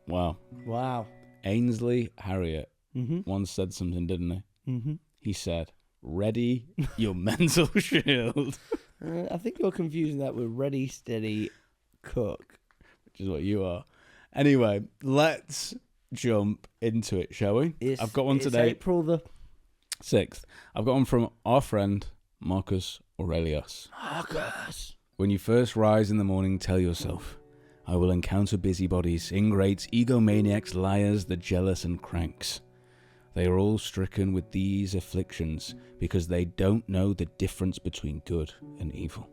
Wow. Wow. Ainsley Harriott once said something, didn't he? Mm-hmm. He said, "Ready your mental shield," I think you're confusing that with ready, steady, cook. which is what you are. Anyway, let's jump into it, shall we? I've got one today. It's April the 6th. I've got one from our friend Marcus Aurelius. Marcus. When you first rise in the morning, tell yourself, "I will encounter busybodies, ingrates, egomaniacs, liars, the jealous and cranks. They are all stricken with these afflictions because they don't know the difference between good and evil.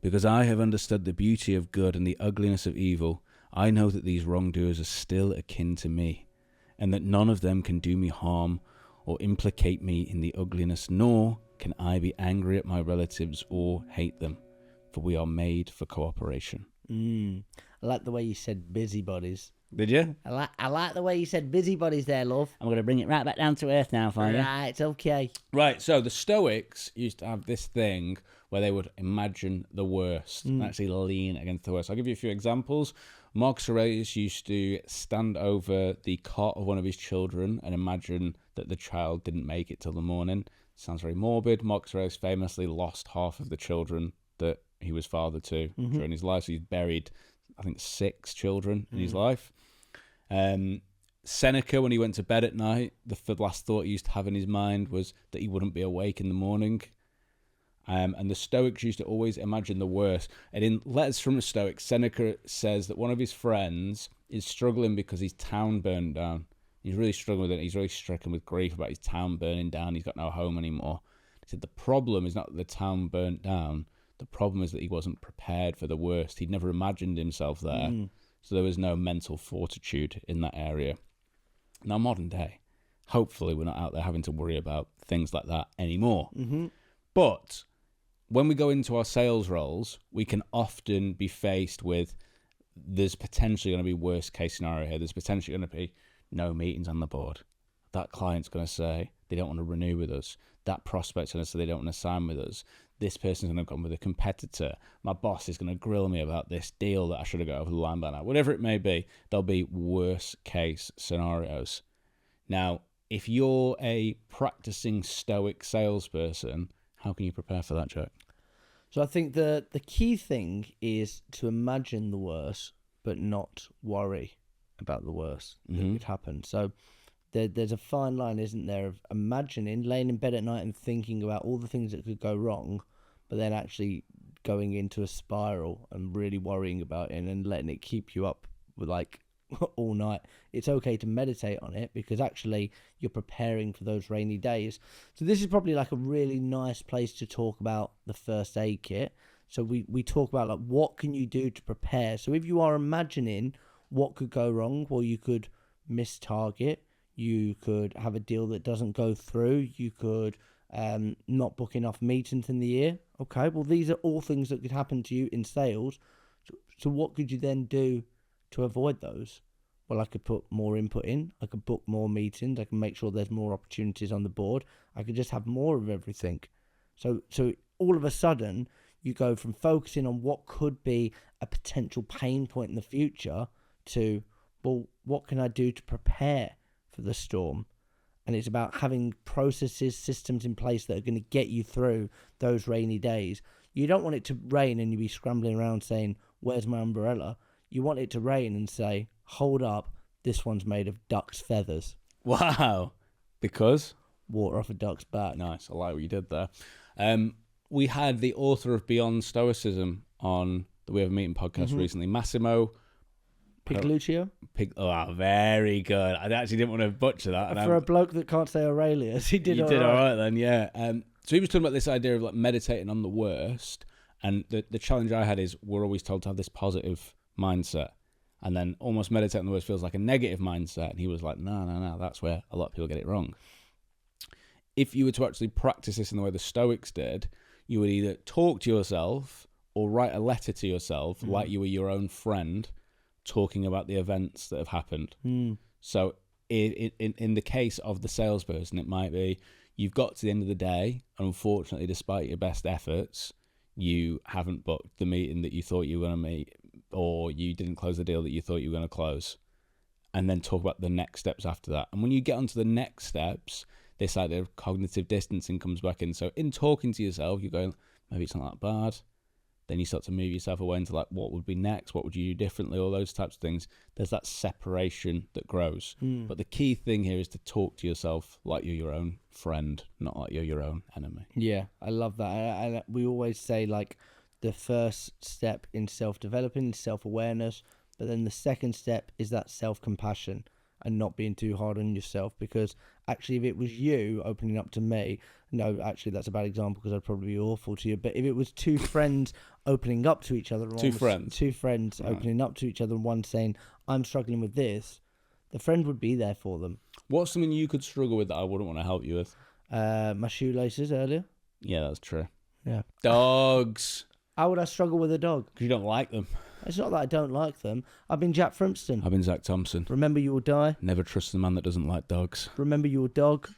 Because I have understood the beauty of good and the ugliness of evil, I know that these wrongdoers are still akin to me, and that none of them can do me harm or implicate me in the ugliness, nor can I be angry at my relatives or hate them, for we are made for cooperation." I like the way you said busybodies. Did you? I like the way you said busybodies there, love. I'm going to bring it right back down to earth now for you. Right, it's okay. Right, so the Stoics used to have this thing where they would imagine the worst and actually lean against the worst. I'll give you a few examples. Marcus Aurelius used to stand over the cot of one of his children and imagine that the child didn't make it till the morning. Sounds very morbid. Marcus Aurelius famously lost half of the children that he was father to during his life. So he's buried, I think, 6 children in his life. Seneca, when he went to bed at night, the last thought he used to have in his mind was that he wouldn't be awake in the morning. And the Stoics used to always imagine the worst. And in Letters from a Stoic, Seneca says that one of his friends is struggling because his town burned down. He's really struggling with it. He's really stricken with grief about his town burning down. He's got no home anymore. He said the problem is not that the town burnt down. The problem is that he wasn't prepared for the worst. He'd never imagined himself there. So there was no mental fortitude in that area. Now, modern day, hopefully we're not out there having to worry about things like that anymore. But when we go into our sales roles, we can often be faced with, there's potentially going to be worst case scenario here. There's potentially going to be no meetings on the board. That client's going to say they don't want to renew with us. That prospect's going to say they don't want to sign with us. This person's going to come with a competitor. My boss is going to grill me about this deal that I should have got over the line by now. Whatever it may be, there'll be worst case scenarios. Now, if you're a practicing Stoic salesperson, how can you prepare for that, Jack? So I think the key thing is to imagine the worst, but not worry about the worst that could happen. So there's a fine line, isn't there, of imagining, laying in bed at night and thinking about all the things that could go wrong, but then actually going into a spiral and really worrying about it and letting it keep you up with like all night. It's okay to meditate on it because actually you're preparing for those rainy days. So this is probably like a really nice place to talk about the first aid kit. So we talk about like what can you do to prepare. So if you are imagining what could go wrong, well, you could miss target. You could have a deal that doesn't go through. You could not book enough meetings in the year. Okay, well, these are all things that could happen to you in sales. So what could you then do to avoid those? Well, I could put more input in. I could book more meetings. I can make sure there's more opportunities on the board. I could just have more of everything. So all of a sudden, you go from focusing on what could be a potential pain point in the future to, well, what can I do to prepare for the storm? And it's about having processes, systems in place that are going to get you through those rainy days. You don't want it to rain and you be scrambling around saying, where's my umbrella? You want it to rain and say, hold up, this one's made of duck's feathers. Wow. Because? Water off a duck's back. Nice. I like what you did there. We had the author of Beyond Stoicism on the We Have a Meeting podcast recently, Massimo Pigluccio? Oh, very good. I actually didn't want to butcher that. For a bloke that can't say Aurelius, he did all right. You did all right then, yeah. So he was talking about this idea of like meditating on the worst. And the challenge I had is we're always told to have this positive mindset. And then almost meditating on the worst feels like a negative mindset. And he was like, no, that's where a lot of people get it wrong. If you were to actually practice this in the way the Stoics did, you would either talk to yourself or write a letter to yourself like you were your own friend, talking about the events that have happened. So in the case of the salesperson, it might be you've got to the end of the day, and unfortunately, despite your best efforts, you haven't booked the meeting that you thought you were going to meet, or you didn't close the deal that you thought you were going to close. and then talk about the next steps after that. And when you get onto the next steps, this idea of cognitive distancing comes back in. So in talking to yourself, you're going, maybe it's not that bad. Then you start to move yourself away into like, what would be next? What would you do differently? All those types of things. There's that separation that grows. But the key thing here is to talk to yourself like you're your own friend, not like you're your own enemy. Yeah, I love that. And we always say like the first step in self-developing is self-awareness, but then the second step is that self-compassion and not being too hard on yourself. Because actually, if it was you opening up to me, no, actually that's a bad example because I'd probably be awful to you. But if it was two friends opening up to each other, Two friends opening up to each other, and one saying, I'm struggling with this, the friend would be there for them. What's something you could struggle with that I wouldn't want to help you with? My shoelaces earlier. Yeah, that's true. Yeah. Dogs. How would I struggle with a dog? Because you don't like them. It's not that I don't like them. I've been Jack Frempston. I've been Zach Thompson. Remember, you will die. Never trust the man that doesn't like dogs. Remember, your dog